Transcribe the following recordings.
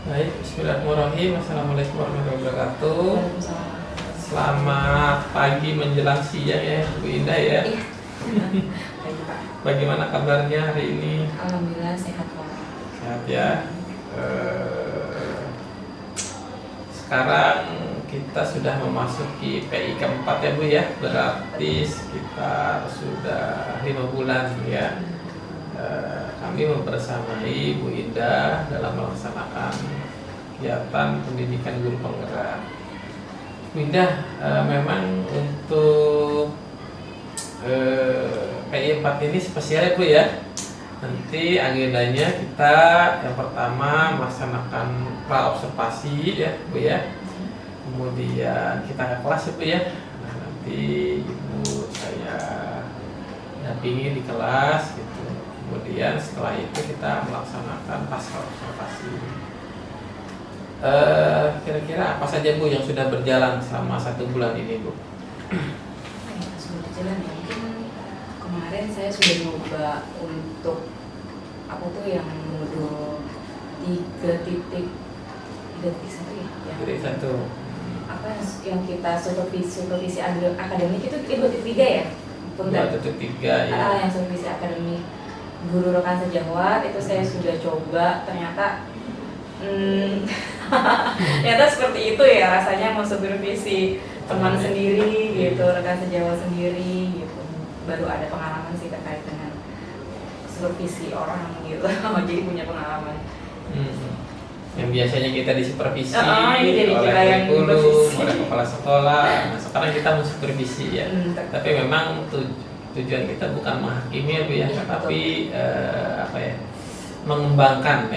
Baik, bismillahirrahmanirrahim. Assalamualaikum warahmatullahi wabarakatuh. Waalaikumsalam. Selamat pagi menjelang siang ya, Bu Indah ya. Iya. Baik, Pak. Bagaimana kabarnya hari ini? Alhamdulillah sehat, Pak. Sehat ya. Sekarang kita sudah memasuki PI keempat ya Bu ya. Berarti sekitar sudah 5 bulan ya. Kami membersamai Bu Indah dalam melaksanakan kegiatan pendidikan guru penggerak. Bu Indah, memang untuk PI 4 ini spesial ya Bu ya. Nanti agendanya kita yang pertama melaksanakan pra-observasi ya Bu ya. Kemudian kita ke kelas ya Bu ya. Nah, nanti Ibu saya dampingi di kelas gitu. Kemudian setelah itu kita melaksanakan pasca observasi. Kira-kira apa saja Bu yang sudah berjalan selama 1 bulan ini Bu? Sudah berjalan ya. Mungkin kemarin saya sudah coba untuk apa tuh yang modul 3.1 ya. Jadi 1. Apa yang kita supervisi akademik itu 2.3 ya? Punten. 2.3 ya. Yang supervisi akademik guru rekan sejawat itu saya sudah coba, ternyata ternyata seperti itu ya rasanya mau supervisi teman sendiri gitu, rekan sejawat sendiri gitu. Baru ada pengalaman sih terkait dengan supervisi orang gitu. Jadi punya pengalaman. Yang biasanya kita disupervisi ini jadi oleh kita yang kurikulum, supervisi. oleh kepala sekolah. Nah, sekarang kita mensupervisi ya. Tapi memang tujuan kita bukan menghakimi ya Bu ya, tapi apa ya? Mengembangkan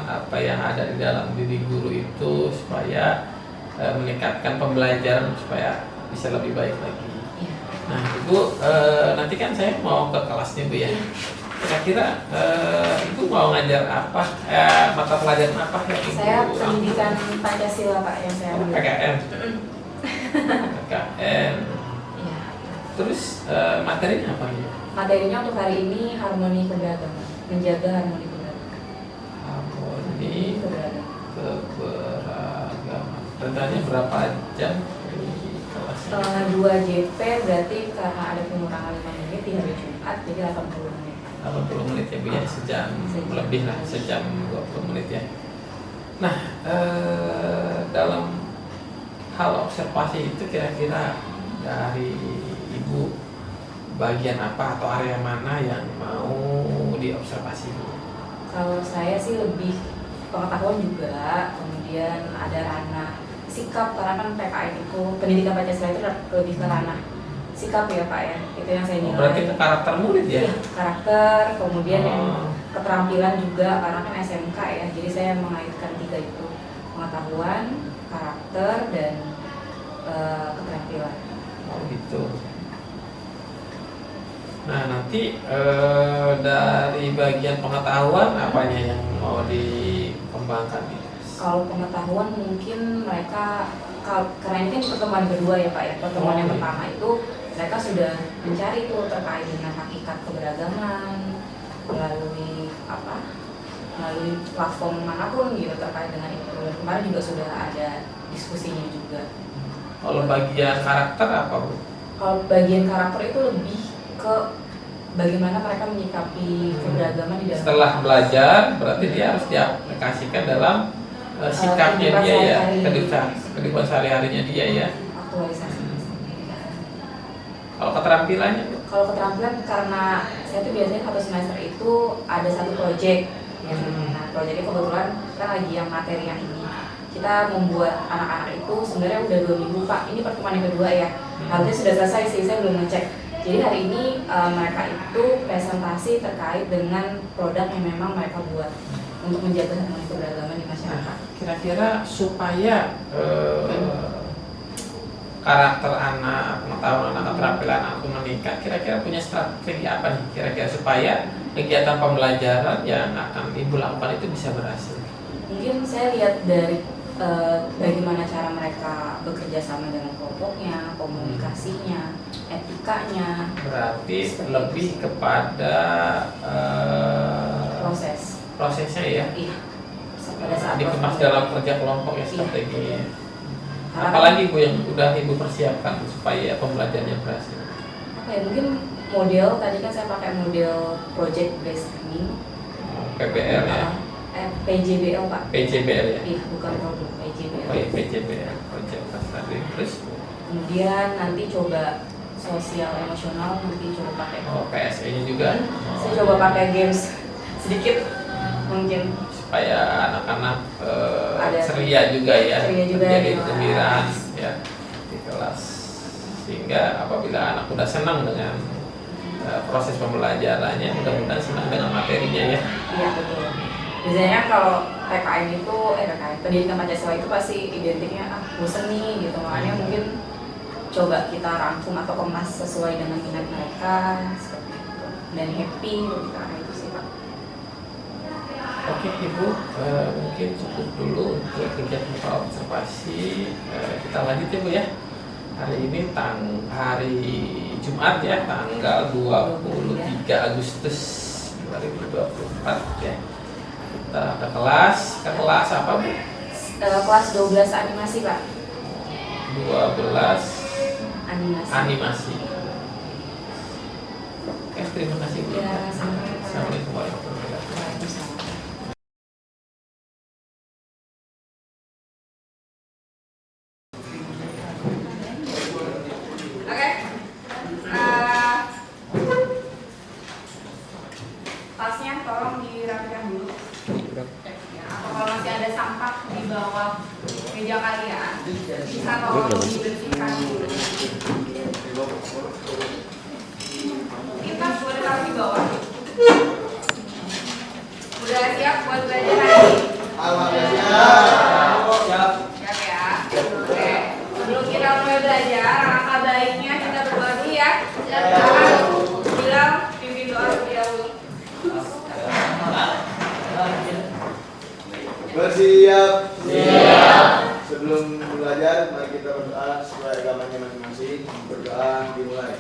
apa yang ada di dalam diri guru itu supaya meningkatkan pembelajaran supaya bisa lebih baik lagi. Nah Ibu, nanti kan saya mau ke kelasnya Bu ya. Kira-kira Ibu mau ngajar apa? Mata pelajaran apa ya Ibu? Saya pendidikan Pancasila Pak yang saya ambil. PKN. PKN. Iya. Terus materinya apa ya? Materinya untuk hari ini harmoni keberagaman, menjaga harmoni keberagaman. Harmoni Keberagaman. keberagaman. Rentannya berapa jam di kelas? 2 JP berarti karena ada pengurangan 5 menit di hari Jumat jadi 80 menit. 80 menit ya Bu ya, sejam lebih lah, sejam 20 menit ya. Nah, dalam hal observasi itu kira-kira dari Ibu bagian apa atau area mana yang mau diobservasi Bu? Kalau saya sih lebih pengetahuan juga, kemudian ada ranah sikap, karena kan PKN itu pendidikan Pancasila itu lebih ke ranah sikap ya Pak ya, itu yang saya nilai. Berarti ke karakter murid ya? Iya, karakter, kemudian yang keterampilan juga, karena kan SMK ya, jadi saya mengaitkan 3 itu, pengetahuan, karakter, dan keterampilan. Oh gitu. Nah nanti dari bagian pengetahuan apanya yang mau dikembangkan nih? Kalau pengetahuan mungkin mereka, karena ini kan pertemuan kedua ya Pak ya, pertemuan yang pertama itu mereka sudah mencari itu terkait dengan hakikat keberagaman melalui platform manapun gitu terkait dengan itu. Dan kemarin juga sudah ada diskusinya juga. Kalau bagian karakter apa Bu? Kalau bagian karakter itu lebih ke bagaimana mereka menyikapi keberagaman di dalam. Setelah belajar berarti dia harus diaplikasikan dalam sikapnya dia ya, kehidupan sehari-harinya dia ya. Aktualisasi. Kalau keterampilannya Bu? Kalau keterampilan, karena saya tuh biasanya 1 semester itu ada 1 proyek ya. Nah proyeknya kebetulan kita lagi yang materi yang ini kita membuat anak-anak itu sebenarnya udah 2 minggu Pak, ini pertemuan yang kedua ya. Harusnya sudah selesai sih, saya belum ngecek. Jadi hari ini mereka itu presentasi terkait dengan produk yang memang mereka buat untuk menjaga harmoni keberagaman di masyarakat. Kira-kira supaya karakter anak, pengetahuan anak, keterampilan anak itu meningkat, kira-kira punya strategi apa nih kira-kira supaya kegiatan pembelajaran yang akan Ibu lakukan itu bisa berhasil? Mungkin saya lihat dari bagaimana cara mereka bekerja sama dengan kelompoknya, komunikasinya, etikanya. Berarti lebih kepada prosesnya ya. Iya. pada saat dikemas dalam kerja kelompok ya strateginya. Karena Apalagi Bu yang udah Ibu persiapkan supaya pembelajarannya berhasil? apa ya, mungkin model tadi kan saya pakai model project based learning, PBL ya? PJBL Pak. PJBL ya? Iya, bukan produk PJBL. Oh iya, PJBL, Project Based Learning. Terus? Kemudian nanti coba sosial emosional, nanti coba pakai. Oh, PSE-nya juga? Saya coba pakai games sedikit mungkin. Supaya anak-anak Ada ceria juga ya, ceria juga menjadi di kelas. kegembiraan ya di kelas, sehingga apabila anak udah senang dengan proses pembelajarannya, mudah-mudahan senang dengan materinya ya. Iya betul. Biasanya kalau PKN itu, pendidikan Pancasila itu pasti identiknya bosen nih gitu, makanya mungkin coba kita rangkum atau kemas sesuai dengan minat mereka seperti itu dan happy gitu, karena itu sih Pak. Oke Ibu, mungkin cukup dulu untuk kegiatan observasi. Kita lanjut ya Bu ya. Hari ini hari Jumat ya, tanggal 23 Agustus 2024 ya. Kita ke kelas apa Bu? Kelas 12 animasi Pak. 12 Animasi. Oke, terima kasih Bu. Ya, sama-sama. Assalamualaikum warahmatullahi wabarakatuh. Waalaikumsalam. Oke. Tasnya tolong dirapikan dulu. Ya, atau kalau masih ada sampah di bawah meja kalian, bisa tolong dibersihkan dulu. Kita boleh taruh di bawah. Udah siap buat belajar hari ini? Siap ya. Oke. Sebelum kita mulai belajar, langkah baiknya kita berdoa dulu ya. Bilang pimpin doa terlebih dahulu. Bersiap. Sebelum belajar, mari kita berdoa sesuai agamanya masing-masing. Berdoa dimulai.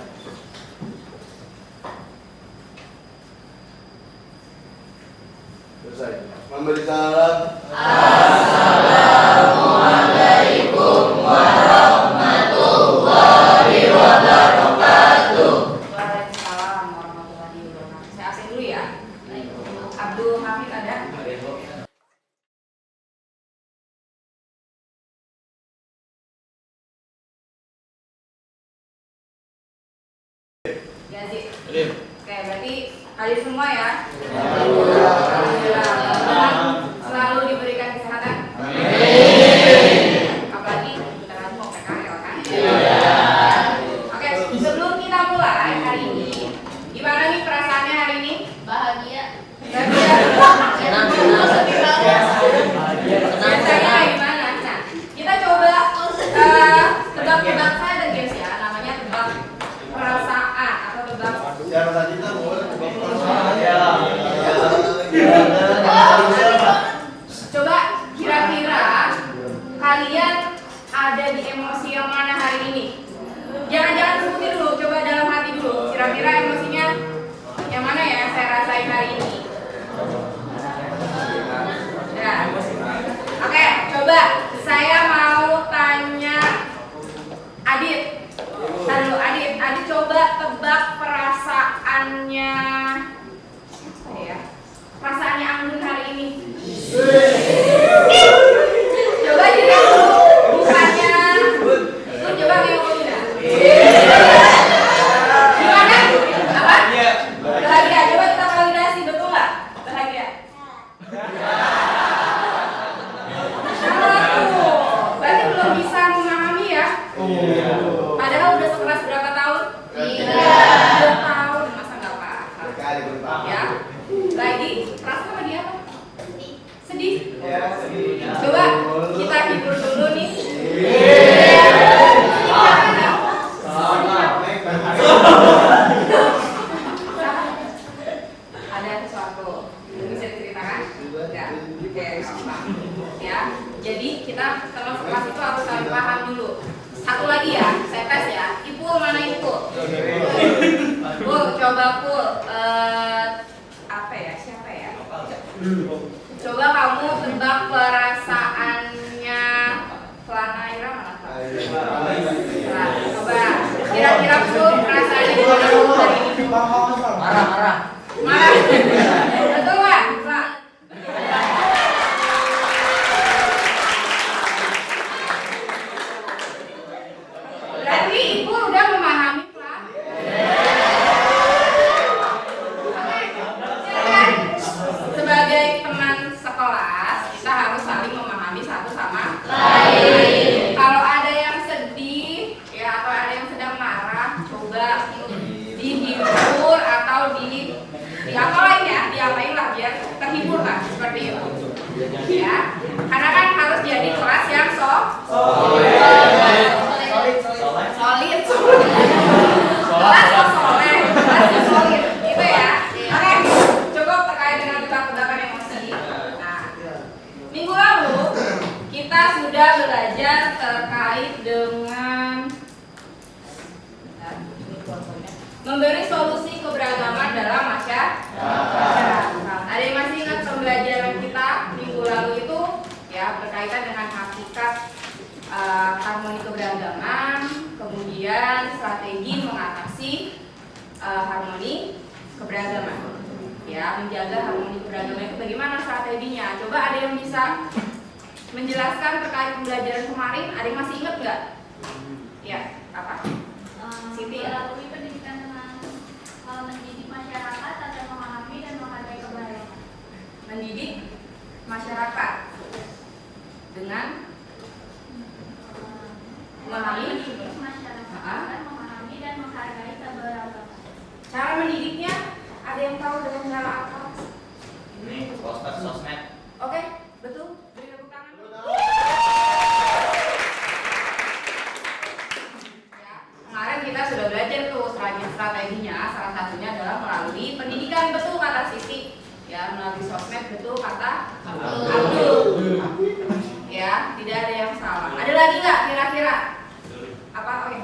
Selesai. Memberi salam. Assalamualaikum warahmatullahi wabarakatuh. Waalaikumsalam warahmatullahi wabarakatuh. Saya absen dulu ya. Abdul Hamid ada? Yazid. Oke, berarti hadir semua ya. Alhamdulillah. Selalu diberikan kesehatan. Apalagi bentar lagi mau PKL kan? Oke, sebelum kita mulai hari ini, gimana nih perasaannya hari ini? Bahagia. Senang. Biasanya gimana? Nah, kita coba tebak-tebak saya ada games ya, namanya tebak perasaan atau tebak. Siapa tadi kita boleh Coba kira-kira kalian ada di emosi yang mana hari ini? Jangan sebutin dulu, coba dalam hati dulu. Kira-kira emosinya yang mana ya yang saya rasain hari ini? Nah, oke, coba saya mau tanya Adit. Lalu Adit coba tebak perasaannya apa ya? Perasaannya Anggun hari ini. Coba dilihat dulu mukanya. Coba lihat mukanya. Gimana? Apa? Bahagia. Coba kita validasi, betul nggak? Bahagia. Berarti belum bisa memahami ya? Padahal udah sekelas berapa tahun? 3 tahun, masa nggak paham? Ya. Lagi, perasaan lagi apa? Sedih. Coba kita hibur dulu nih. Ada sesuatu bisa diceritakan? Enggak. Oke, ya. Jadi kita kalau sekelas itu harus saling paham dulu. Satu lagi ya, saya tes ya. Ipul mana Ipul? Pul, coba Pul. Apa ya? Siapa ya? Coba kamu tebak hari ini. Marah. Betul nggak? Pak? Berarti ibu udah memahami, Pak? Sebagai teman sekelas, kita harus saling memahami satu sama lain. Kalau ada yang sedih, ya atau ada yang sedang marah, coba dihibur atau diapain ya, diapain lah biar terhibur lah seperti itu. Ya, karena kan harus jadi kelas yang solid. Gitu ya. Oke, cukup terkait dengan ledakan emosi. Nah, minggu lalu kita sudah belajar terkait dengan memberi solusi keberagaman dalam masyarakat. Ada yang masih ingat pembelajaran kita minggu lalu itu ya berkaitan dengan hakikat harmoni keberagaman, kemudian strategi mengatasi harmoni keberagaman. Ya, menjaga harmoni keberagaman itu bagaimana strateginya? Coba ada yang bisa menjelaskan terkait pembelajaran kemarin? Ada yang masih ingat nggak? Ya, apa? Siti ya? Melalui pendidikan dengan mendidik masyarakat agar memahami dan menghargai keberagaman. Mendidik masyarakat dengan memahami Mendidik masyarakat agar memahami dan menghargai keberagaman. cara mendidiknya. Ada yang tahu dengan cara apa? Ini poster sosmed. Oke, betul. Beri tepuk tangan. Ya, kemarin kita sudah belajar tuh strateginya. Salah satunya adalah melalui pendidikan, betul kata Siti. Ya, melalui sosmed, betul kata Abdul. Ya, tidak ada yang salah. Ada lagi nggak kira-kira? Apa? Oke,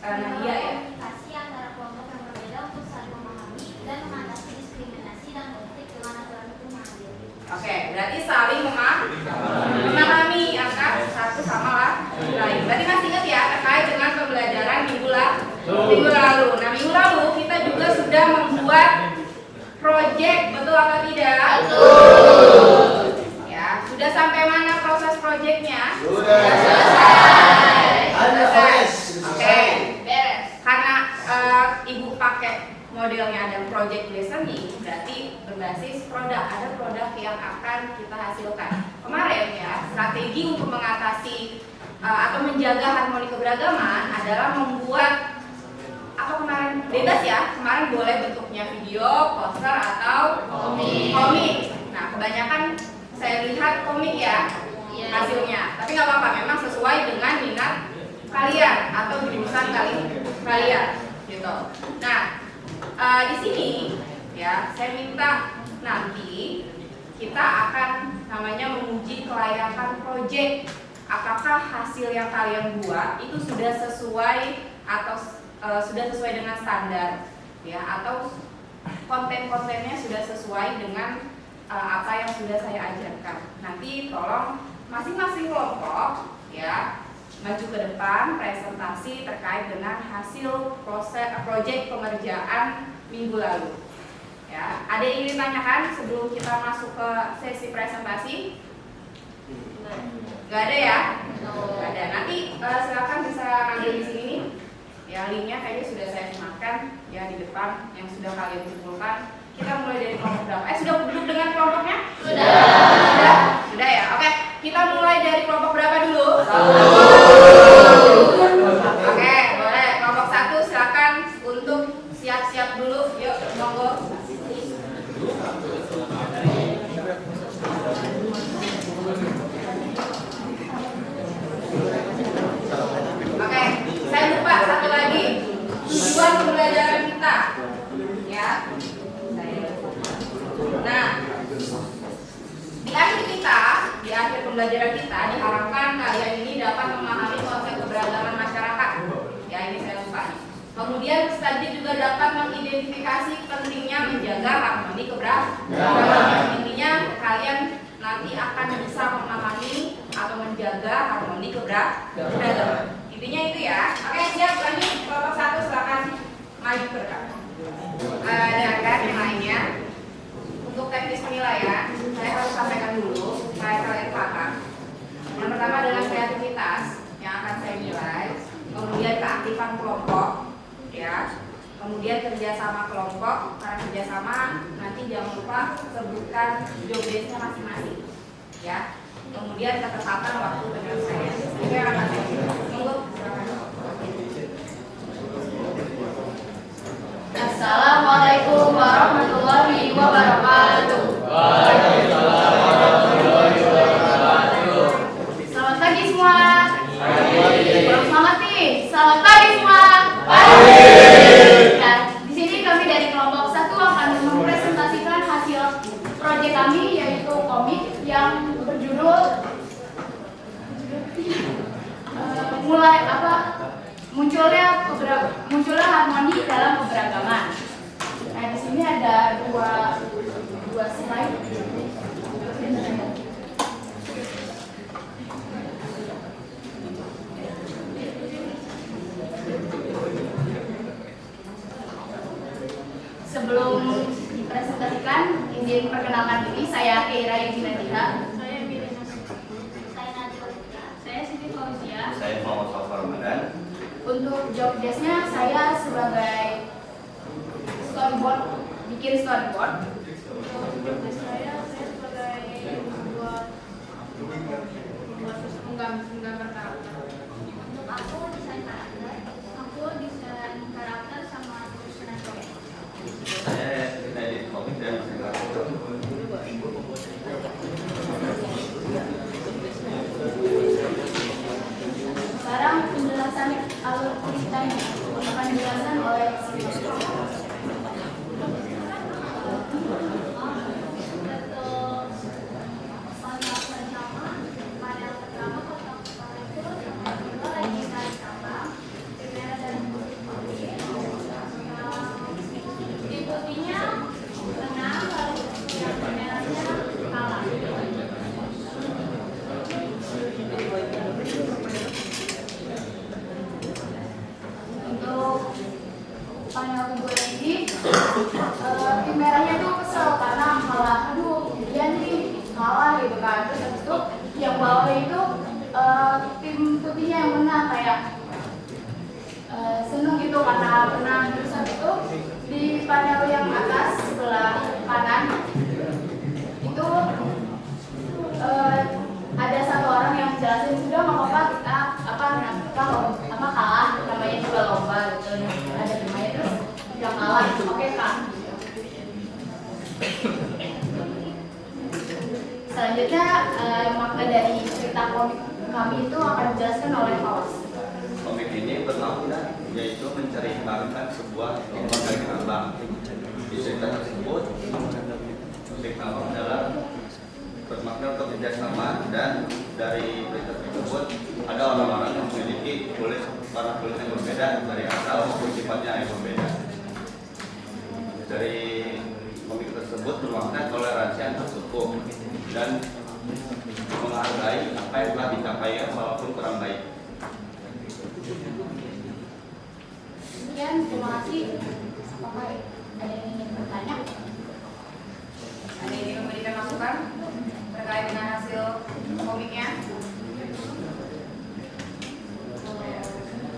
Nadia ya. Komunikasi antara kelompok yang berbeda untuk saling memahami dan mengatasi diskriminasi dan konflik dengan aturan hukum yang adil. Oke, berarti saling memahami angka satu sama lain. Berarti masih ingat ya terkait dengan pembelajaran minggu lalu. Nah, minggu lalu kita juga sudah membuat project, betul atau tidak? Betul. Ya, sudah sampai mana proses projectnya? Sudah. Oke, beres. Karena ibu pakai modelnya ada project listening, berarti berbasis produk. Ada produk yang akan kita hasilkan. Kemarin ya, strategi untuk mengatasi atau menjaga harmoni keberagaman adalah membuat apa kemarin bebas ya. Kemarin boleh bentuknya video, poster atau komik. Nah, kebanyakan saya lihat komik ya hasilnya. Tapi nggak apa-apa, memang sesuai dengan minat kalian atau jurusan kalian gitu. Nah, di sini ya saya minta nanti kita akan namanya menguji kelayakan proyek. Apakah hasil yang kalian buat itu sudah sesuai atau sudah sesuai dengan standar ya, atau konten-kontennya sudah sesuai dengan apa yang sudah saya ajarkan. Nanti tolong masing-masing kelompok ya maju ke depan presentasi terkait dengan hasil proyek pengerjaan minggu lalu. Ya, ada yang ingin ditanyakan sebelum kita masuk ke sesi presentasi? Gak ada ya? Gak ada. Nanti silakan bisa ambil di sini nih. Ya, linknya kayaknya sudah saya sematkan ya di depan yang sudah kalian kumpulkan. Kita mulai dari kelompok berapa? Sudah duduk dengan kelompoknya? Sudah ya. Oke, kita mulai dari kelompok berapa dulu? Oke, boleh. Kelompok 1 silakan untuk siap-siap dulu. Yuk, monggo. Oke, saya lupa satu lagi. Tujuan pembelajaran kita. Ya. Nah, di akhir pembelajaran kita diharapkan kalian ini dapat memahami konsep keberagaman masyarakat. Ya, ini saya lupa. Kemudian peserta juga dapat mengidentifikasi pentingnya menjaga harmoni keberagaman. Intinya kalian nanti akan bisa memahami atau menjaga harmoni keberagaman. Intinya itu ya. Oke, siap. Lanjut kelompok 1 silakan maju. Maju ke depan. Dengarkan yang lainnya. Untuk teknis penilaian, saya harus sampaikan dulu supaya kalian paham. Yang pertama adalah kreativitas yang akan saya nilai, kemudian keaktifan kelompok, ya. Kemudian kerjasama kelompok, karena kerjasama nanti jangan lupa sebutkan job desk-nya masing-masing, ya. Kemudian ketepatan waktu penyelesaian. Itu yang akan saya nilai. Monggo, silakan. Assalamualaikum warahmatullahi wabarakatuh. Waalaikumsalam warahmatullahi wabarakatuh. Selamat pagi semua. Kurang semangat nih. Selamat pagi semua. Nah, di sini kami dari kelompok 1 akan mempresentasikan hasil proyek kami, yaitu komik yang berjudul munculnya harmoni dalam keberagaman. Nah, di sini ada dua slide. Sebelum dipresentasikan, izin perkenalkan diri, saya Keira Yudinatira. Saya Bilena. Saya Nadia. Saya Siti Fauzia. Saya Muhammad Safar Ramadan. Untuk job desk-nya saya sebagai storyboard, bikin storyboard. Job desk saya sebagai menggambar karakter. Untuk aku desain karakter sama susunan proyek. Saya edit komik dan fotografer. Sekarang penjelasan alur ceritanya akan dijelaskan oleh panel kedua ini tim merahnya tuh kesel karena malah aduh dia nih kalah gitu kan. Terus habis itu yang bawah itu tim putihnya yang menang, kayak seneng gitu karena menang. Terus habis itu di panel yang atas sebelah kanan itu ada satu orang yang jelasin sudah nggak apa-apa kita apa kalah, namanya juga lomba gitu, ada temanya. Terus bilang kalah, oke kak. Selanjutnya makna dari cerita komik kami itu akan dijelaskan oleh Paus. Komik ini bermakna yaitu menceritakan sebuah lomba abang. Di cerita tersebut, cerita adalah bermakna untuk kerjasama, dan dari berita tersebut ada orang-orang yang memiliki warna kulit yang berbeda dari asal maupun sifatnya yang berbeda. Dari komik tersebut bermakna toleransi antar suku dan menghargai apa yang telah dicapai walaupun kurang baik. Sekian, terima kasih. Apakah ada yang ingin bertanya? Ada yang ingin memberikan masukan terkait dengan hasil komiknya?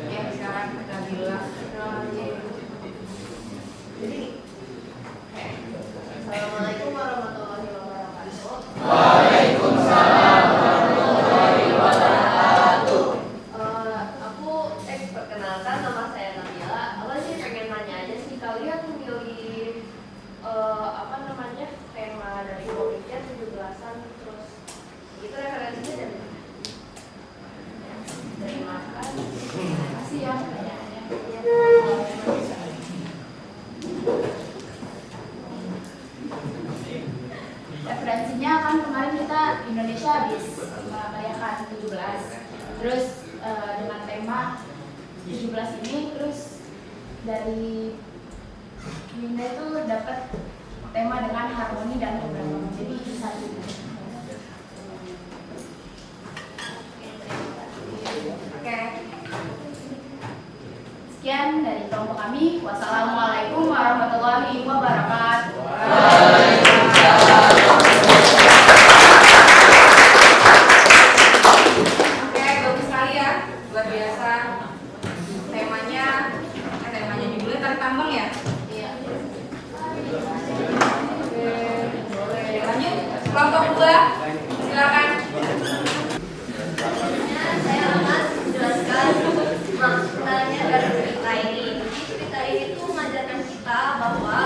Ya, sekarang kita bilang. Assalamualaikum warahmatullahi wabarakatuh. Waalaikumsalam warahmatullahi wabarakatuh. Aku perkenalkan, nama saya Nabila. Aku sih pengen nanya aja sih, kalian milih tema dari komiknya 17-an, terus itu referensinya dari mana? Terima kasih. Terima kasih ya pertanyaannya. Referensinya kan kemarin kita Indonesia habis merayakan 17. Terus dengan tema 17 ini, terus dari Winda itu dapat tema dengan harmoni dan keberagaman. Jadi satu. Oke. Sekian Sekian dari kelompok kami. Wassalamualaikum warahmatullahi wabarakatuh. Oke, bagus sekali ya, luar biasa. Temanya judulnya tarik tambang ya? Iya. Oke, boleh lanjut. Kelompok 2, silakan. Saya akan menjelaskan maknanya dari cerita ini. Cerita ini tuh mengajarkan kita bahwa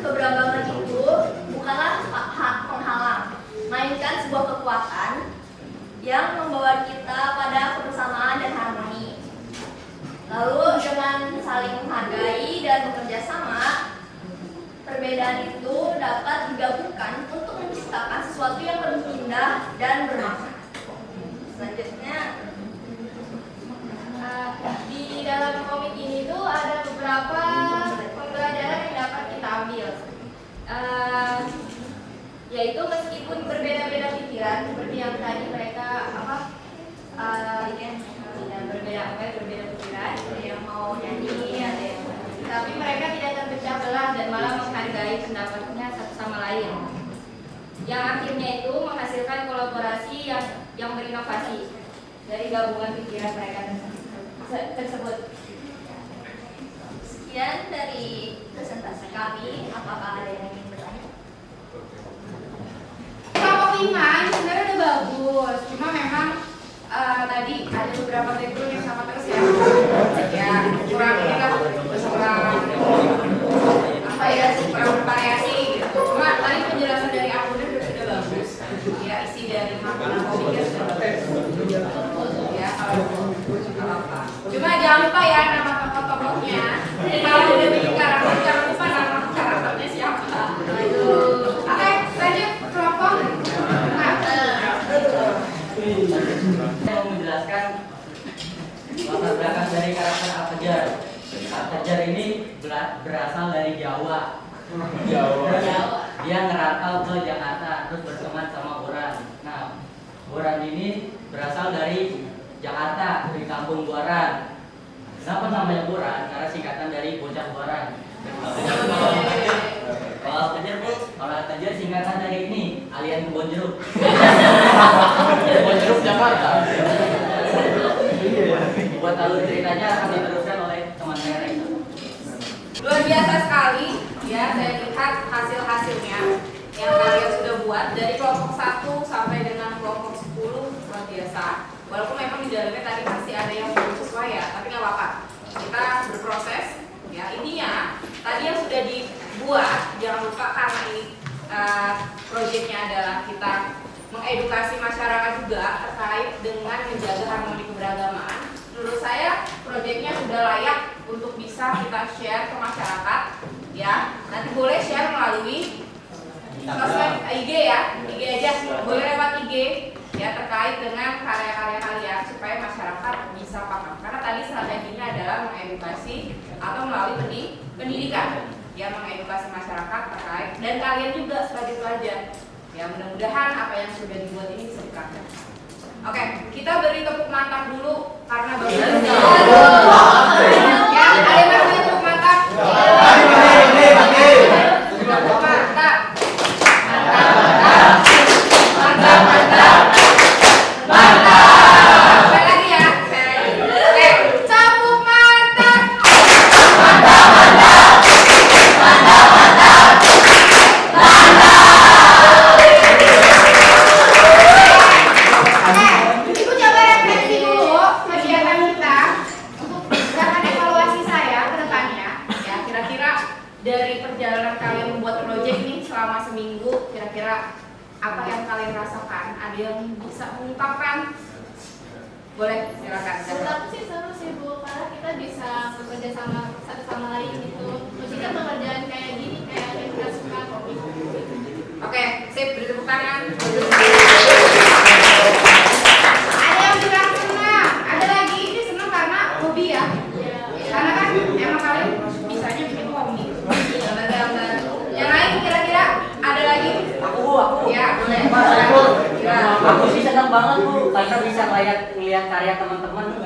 keberagaman itu bukanlah hak penghalang, melainkan sebuah kekuatan yang membawa kita pada kebersamaan dan harmoni. Lalu dengan saling menghargai dan bekerja sama, perbedaan itu dapat digabungkan untuk menciptakan sesuatu yang lebih indah dan bermakna. Selanjutnya, di dalam komik ini tuh ada beberapa pembelajaran yang dapat kita ambil. Yaitu meskipun berbeda-beda pikiran seperti yang tadi mereka berbeda pikiran, ada yang mau nyanyi, ada yang tapi mereka tidak terpecah belah dan malah menghargai pendapatnya satu sama lain. Yang akhirnya itu menghasilkan kolaborasi yang berinovasi dari gabungan pikiran mereka tersebut. Sekian dari presentasi kami. Apakah ada yang ingin bertanya? Kelompok 5 ini sebenarnya udah bagus, cuma memang tadi ada beberapa background yang sama terus ya. Ya, kurang ini lah, kurang bervariasi gitu. Cuma tadi penjelasan dari aku sudah bagus. Ya, isi dari makanan komiknya sudah bagus. Ya, kalau apa. Cuma jangan lupa ya nama tokoh-tokohnya. Kalau udah bikin karakter, jangan lupa nama karakternya siapa. Oke, lanjut kelompok. Saya mau menjelaskan latar belakang dari karakter Al-Fajar. Al-Fajar ini berasal dari Jawa. Terus dia ngerantau ke Jakarta, terus berteman sama Boran. Nah, Boran ini berasal dari Jakarta, dari kampung Boran. Kenapa namanya Boran? Karena singkatan dari bocah Boran. Kalau Al-Fajar singkatan dari ini, Alien Kebon Jeruk. Kebon Jeruk Jakarta. Buat alur ceritanya akan diteruskan oleh teman saya Reza. Luar biasa sekali ya, saya lihat hasil-hasilnya yang kalian sudah buat dari kelompok 1 sampai dengan kelompok 10, luar biasa. Walaupun memang di dalamnya tadi masih ada yang belum sesuai ya, tapi nggak apa-apa. Kita berproses ya. Intinya tadi yang sudah dibuat jangan lupa, karena ini proyeknya adalah kita mengedukasi masyarakat juga terkait dengan menjaga harmoni keberagaman. Menurut saya proyeknya sudah layak untuk bisa kita share ke masyarakat ya. Nanti boleh share melalui sosmed IG ya, IG aja, boleh lewat IG ya, terkait dengan karya-karya kalian supaya masyarakat bisa paham. Karena tadi strateginya adalah mengedukasi atau melalui pendidikan ya, mengedukasi masyarakat terkait, dan kalian juga sebagai pelajar ya. Mudah-mudahan apa yang sudah dibuat ini bisa dipraktekkan. Oke, kita beri tepuk mantap dulu karena bagus. Ya, ada yang mau beri tepuk mantap? Tepuk mantap. Sekali lagi ya. Oke, tepuk mantap. Ibu coba refleksi dulu kegiatan kita untuk berdasarkan evaluasi saya ke depannya. Ya, kira-kira dari perjalanan kalian membuat proyek ini selama seminggu, kira-kira apa yang kalian rasakan? Ada yang bisa mengungkapkan? Boleh, silakan. Menurut aku sih seru sih Bu, karena kita bisa bekerja sama satu sama lain gitu. Maksudnya pekerjaan kayak gini, kayak yang kita suka kok. Oke, sip, beri tepuk tangan. Ada yang bilang senang, ada lagi ini senang karena hobi ya. Karena kan emang kalian bisanya bikin komik. Gambar-gambar. Yang lain kira-kira ada lagi? Aku. Ya, boleh. Ya. Aku sih senang banget Bu, karena bisa ngeliat karya teman-teman.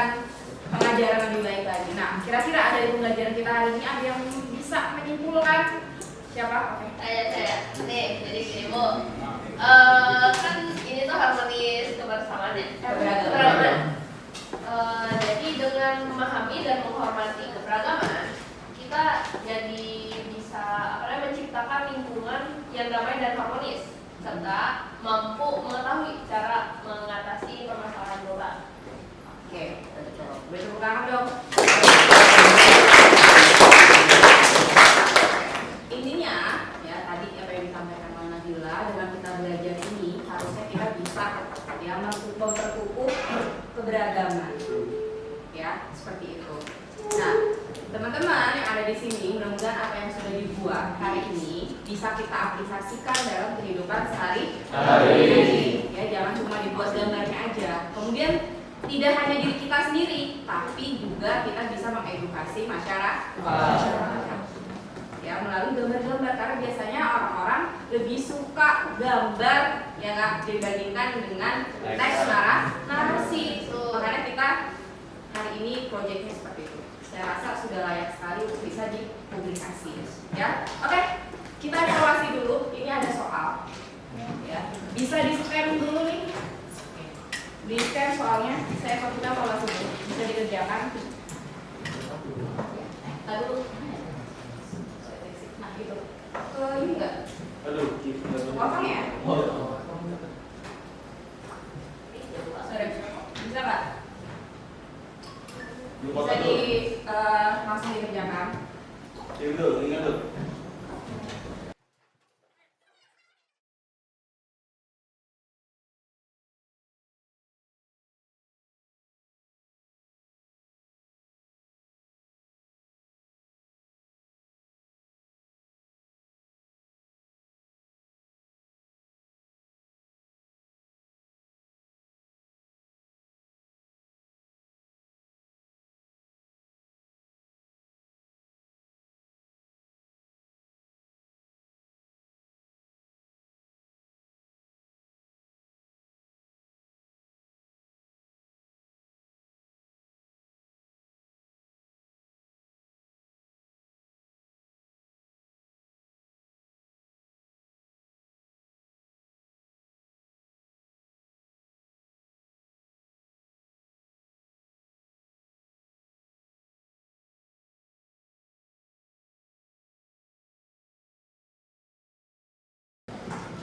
mendapatkan pengajaran lebih baik lagi. Nah, kira-kira ada di pembelajaran kita hari ini ada yang bisa menyimpulkan? Siapa? Oke. Saya. Nih, jadi gini Bu. Kan ini tuh harmonis kebersamaan ya. Keberagaman. Jadi dengan memahami dan menghormati keberagaman, kita jadi bisa menciptakan lingkungan yang damai dan harmonis, serta mampu mengetahui cara mengatasi permasalahan global. Oke, betul. Boleh tepuk tangan dong. Intinya, ya tadi apa yang disampaikan oleh Nabila, dalam kita belajar ini harusnya kita bisa ya memperkukuh keberagaman, ya seperti itu. Nah, teman-teman yang ada di sini, mudah-mudahan apa yang sudah dibuat hari ini bisa kita aplikasikan dalam kehidupan sehari-hari. Ya, jangan cuma dibuat gambarnya aja. Kemudian tidak hanya diri kita sendiri, tapi juga kita bisa mengedukasi masyarakat. Ya, melalui gambar-gambar, karena biasanya orang-orang lebih suka gambar ya nggak dibandingkan dengan teks narasi. Makanya kita hari ini proyeknya seperti itu. Saya rasa sudah layak sekali untuk bisa dipublikasi. Ya, oke, kita evaluasi dulu. Ini ada soal. Ya, bisa di scan dulu nih. Di scan soalnya, kita evaluasi dulu. Bisa dikerjakan. Lalu, nah gitu. Ini enggak? Potong ya? Sorry, bisa nggak? Bisa langsung dikerjakan. Ingat tuh.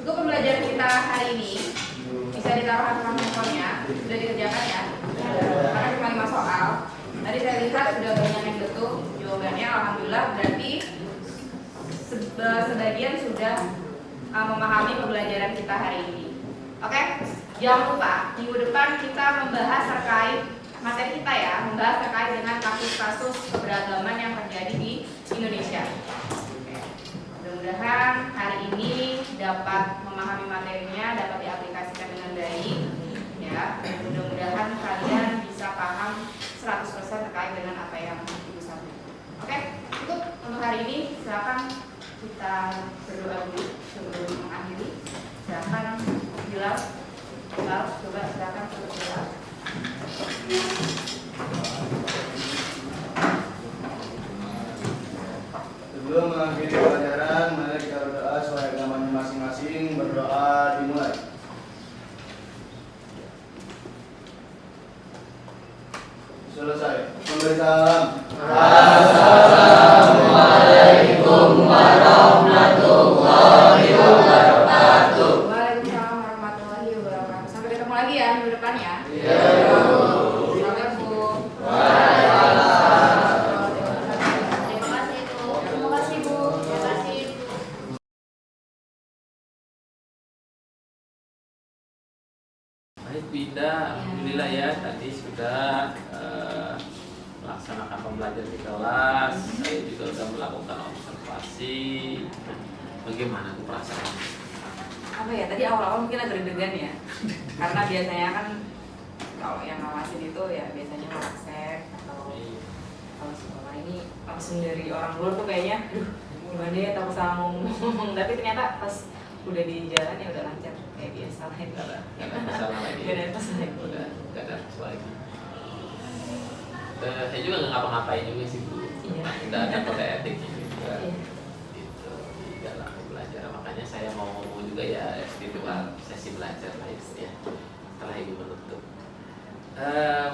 Untuk pembelajaran kita hari ini bisa ditaruh aturan handphonenya, sudah dikerjakan ya. Karena cuma 5 soal. Tadi saya lihat sudah banyak yang betul jawabannya, alhamdulillah. Berarti sebagian sudah memahami pembelajaran kita hari ini. Oke, jangan lupa minggu depan kita membahas terkait materi kita ya, membahas terkait dengan kasus-kasus keberagaman yang terjadi di Indonesia. Mudah-mudahan hari ini dapat memahami materinya, dapat diaplikasikan dengan baik ya. Mudah-mudahan kalian bisa paham 100% terkait dengan apa yang Ibu sampaikan. Oke, cukup untuk hari ini. Silakan kita berdoa dulu sebelum mengakhiri. Silakan Bilal, coba silakan untuk berdoa. Sebelum mengakhiri pelajaran, mari kita berdoa sesuai agamanya masing-masing. Berdoa dimulai. Selesai. Memberi salam. Assalamualaikum warahmatullahi wabarakatuh. Waalaikumsalam warahmatullahi wabarakatuh. Sampai ketemu lagi ya minggu depan ya. Baik, Binda, alhamdulillah ya tadi sudah melaksanakan pembelajaran di kelas. Saya juga sudah melakukan observasi. Bagaimana tuh perasaan? Apa ya, tadi awal-awal mungkin agak deg-degan ya. Karena biasanya kan kalau yang ngawasin itu ya biasanya ngawasin atau kalau sekolah ini langsung dari orang luar tuh kayaknya aduh gimana ya, takut salah ngomong. Tapi ternyata pas udah di jalan ya udah lancar kayak biasa lah. Gak ada masalah lagi. Gak ada masalah lagi. Udah gak ada lagi. Saya juga nggak ngapa-ngapain juga sih Bu. Iya. Udah ada kode etiknya juga. Iya. Gitu di dalam belajar. Makanya saya mau ngomong juga ya di luar sesi belajar lah itu ya. Setelah Ibu menutup.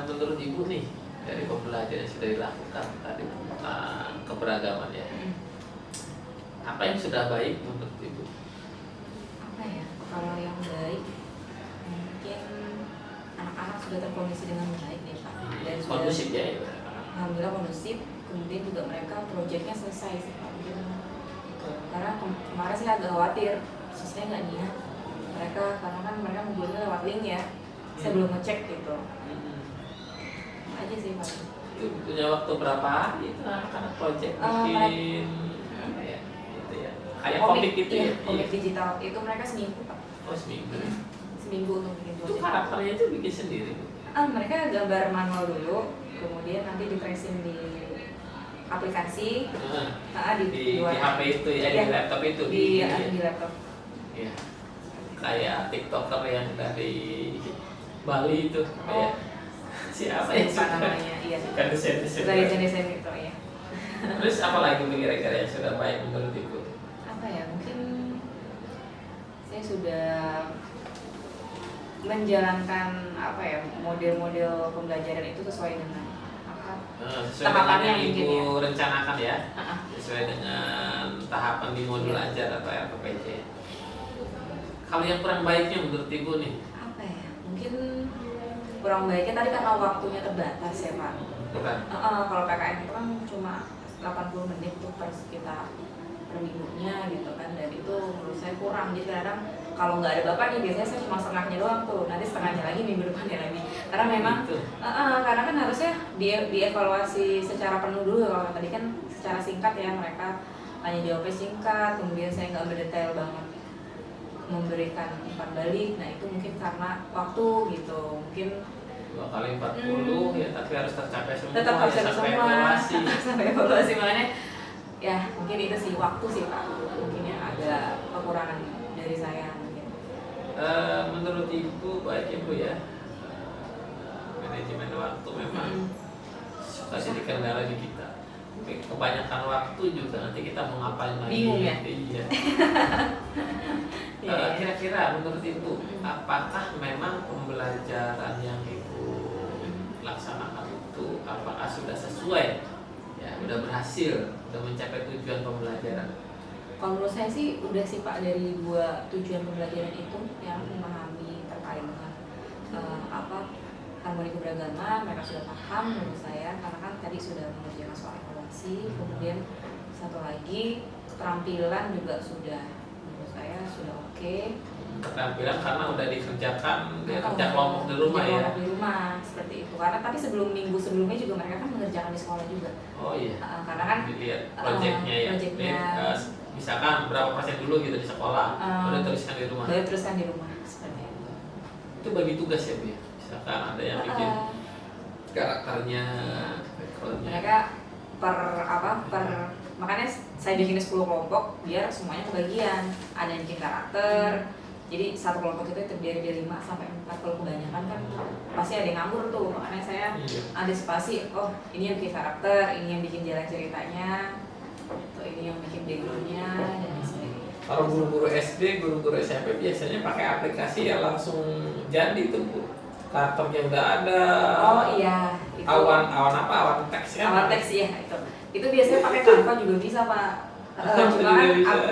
Menurut Ibu nih dari pembelajaran yang sudah dilakukan tadi tentang keberagaman ya. Apa yang sudah baik menurut Ibu? Apa ya, kalau yang baik mungkin anak-anak sudah terkondisi dengan baik ya Pak, dan sudah Kondusif ya. alhamdulillah kondusif. Kemudian juga mereka proyeknya selesai sih Pak. Gitu. Karena kemarin sih agak khawatir selesai nggak nih ya mereka, karena kan mereka mengumpulnya lewat link ya, saya belum ngecek gitu aja sih Pak. Itu punya waktu berapa hari itu anak-anak project bikin apa ya gitu ya, kayak komik gitu iya, ya. komik digital itu mereka seminggu Pak, Oh seminggu. seminggu untuk bikin Itu project. karakternya itu bikin sendiri. Mereka gambar manual dulu, kemudian nanti di tracing di aplikasi, Di HP itu ya, iya, di laptop itu di laptop. ya. Kayak TikToker yang dari Bali itu kayak siapa ya Lupa namanya, iya. kan desain Dari desain gitu ya. Terus apa lagi kira-kira yang sudah baik menurut Ibu? Apa ya, mungkin saya sudah menjalankan apa ya, model-model pembelajaran itu sesuai dengan apa Sesuai dengan tahapannya yang mungkin Ibu rencanakan ya, uh-uh. sesuai dengan tahapan di modul Iya. ajar atau RPPJ. Kalau yang kurang baiknya menurut Ibu nih? Apa ya, mungkin kurang baiknya tadi karena waktunya terbatas ya Pak. Bukan? Kalau PKN itu kan cuma 80 menit tuh per kita per minggunya gitu kan, dan itu menurut saya kurang. Jadi kadang kalau nggak ada bapak nih biasanya saya cuma setengahnya doang tuh, nanti setengahnya lagi minggu depannya lagi, karena memang Gitu. karena kan harusnya dievaluasi secara penuh dulu. Kalau tadi kan secara singkat ya, mereka tanya jawabnya singkat, kemudian saya nggak berdetail banget memberikan umpan balik. Nah itu mungkin karena waktu gitu, mungkin 2 kali 40 ya, tapi harus tercapai semua tetap harus ya, ada sampai semua evaluasi. sampai evaluasi. Makanya ya mungkin itu sih, waktu sih Pak, mungkin yang agak kekurangan dari saya mungkin. Menurut Ibu baik Ibu ya, manajemen waktu memang suka jadi kendala di kita. Kebanyakan waktu juga nanti kita mau ngapain lagi? Bingung ya? Iya. Iya. Kira-kira menurut Ibu, apakah memang pembelajaran yang Ibu laksanakan itu apakah sudah sesuai? Ya, sudah berhasil, sudah mencapai tujuan pembelajaran. Kalau menurut saya sih udah sih Pak, dari 2 tujuan pembelajaran itu yang memahami terkait dengan harmoni keberagaman, mereka sudah paham menurut saya, karena kan tadi sudah mengerjakan soal evaluasi. Kemudian satu lagi keterampilan juga sudah menurut saya sudah oke. Keterampilan karena udah dikerjakan dia kerja Kalau kelompok di rumah kerja ya. kelompok di rumah seperti itu, karena tapi minggu sebelumnya juga mereka kan mengerjakan di sekolah juga. Oh iya. Karena kan Dilihat proyeknya ya. proyeknya. Misalkan berapa persen dulu gitu di sekolah, udah teruskan di rumah. baru teruskan di rumah seperti itu. Itu bagi tugas ya Bu ya. Misalkan ada yang bikin karakternya, backgroundnya. Mereka makanya saya bikin 10 kelompok biar semuanya kebagian. Ada yang bikin karakter, jadi satu kelompok itu terdiri dari 5 sampai 4. Kalau kebanyakan kan pasti ada yang nganggur tuh, makanya saya Iya. antisipasi, oh ini yang bikin karakter, ini yang bikin jalan ceritanya, atau ini yang bikin backgroundnya, dan sebagainya. Kalau guru-guru SD, guru-guru SMP biasanya pakai aplikasi ya langsung jadi tuh Bu. Karakternya udah ada. Oh iya, itu Awan teks kan? awan teks ya itu. Itu biasanya pakai Canva juga bisa Pak.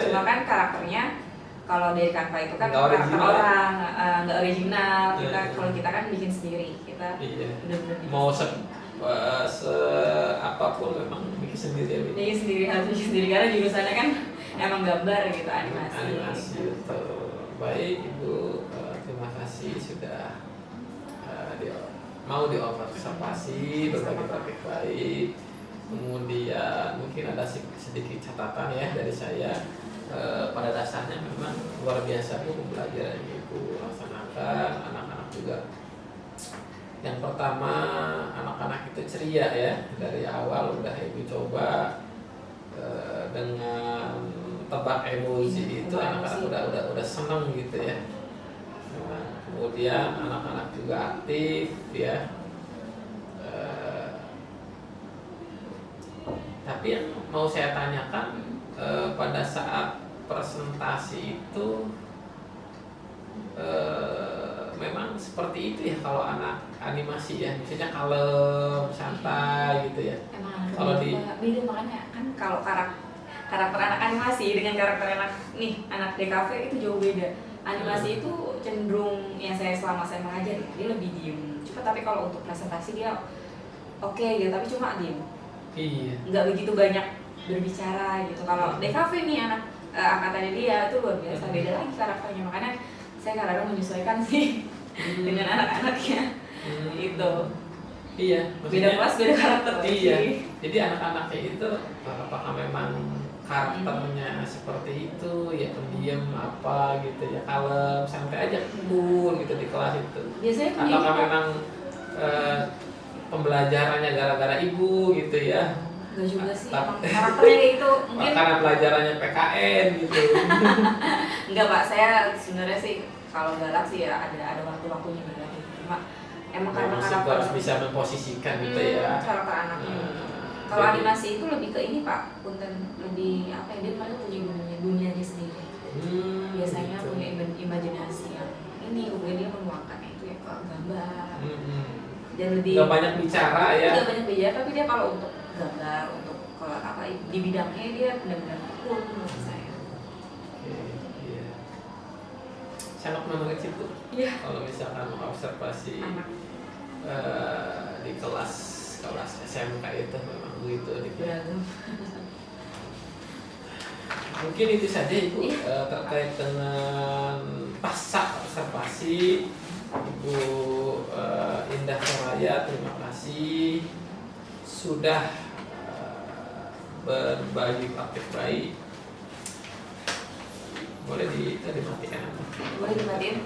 Cuma kan karakternya kalau dari Canva itu kan Nggak karakter original. orang, nggak original. Kita Iya. kalau kita kan bikin sendiri, kita Iya. benar-benar bikin Mau sendiri. apapun memang bikin sendiri ya. Bu. Bikin sendiri, harus bikin sendiri karena jurusannya kan emang gambar gitu, animasi. Animasi itu. Baik Ibu, terima kasih sudah mau diobservasi berbagai baik. Kemudian mungkin ada sedikit catatan ya dari saya. Pada dasarnya memang luar biasa Bu pembelajaran yang Ibu laksanakan. Anak-anak juga. Yang pertama, anak-anak itu ceria ya, dari awal udah Ibu coba dengan tebak emosi itu anak-anak udah seneng gitu ya. Kemudian anak-anak juga aktif ya, tapi yang mau saya tanyakan pada saat presentasi itu memang seperti itu ya kalau anak animasi ya, misalnya kalem, santai gitu ya. Emang Kalau di beda, makanya kan kalau karakter anak animasi dengan karakter anak DKV itu jauh beda. Animasi itu cenderung yang selama saya mengajar ya, dia lebih diem. Cuma tapi kalau untuk presentasi dia oke gitu, tapi cuma diem. iya. Nggak begitu banyak berbicara gitu. Kalau DKV nih anak angkatannya dia itu luar biasa, beda lagi karakternya. Makanya saya kadang-kadang menyesuaikan sih dengan anak-anaknya itu. Iya, Beda kelas, beda karakter. Iya. sih. Jadi anak-anaknya itu apakah memang karakternya seperti itu ya, pendiam apa gitu ya, kalem, santai aja cool gitu di kelas itu. Biasanya kan Apakah gitu, memang pembelajarannya gara-gara ibu gitu ya? Enggak juga sih, Tapi- emang karakternya kayak gitu. Mungkin Karena pelajarannya PKN gitu. enggak Pak, saya sebenarnya sih kalau galak sih ya ada waktu-waktunya galak gitu. Cuma emang karena Masih karakter harus bisa memposisikan gitu ya. karakter anaknya. Kalau Jadi- animasi itu lebih ke ini Pak, punten lebih apa ya, dia mereka punya dunianya sendiri. Biasanya gitu. punya imajinasi yang ini, kemudian dia menuangkannya itu ya ke gambar. Dan lebih Gak banyak bicara ya. nggak banyak bicara, tapi dia kalau untuk gambar, untuk ke apa di bidangnya dia benar-benar cool menurut saya. Oke, iya. Sangat menarik sih Bu. Iya. Kalau misalkan observasi Anak di kelas SMK itu memang begitu nih. beragam. Mungkin itu saja Ibu Iya. terkait dengan pasca observasi. Ibu Indah Soraya, terima kasih sudah berbagi praktik baik. Boleh dimatikan. Boleh dimatiin?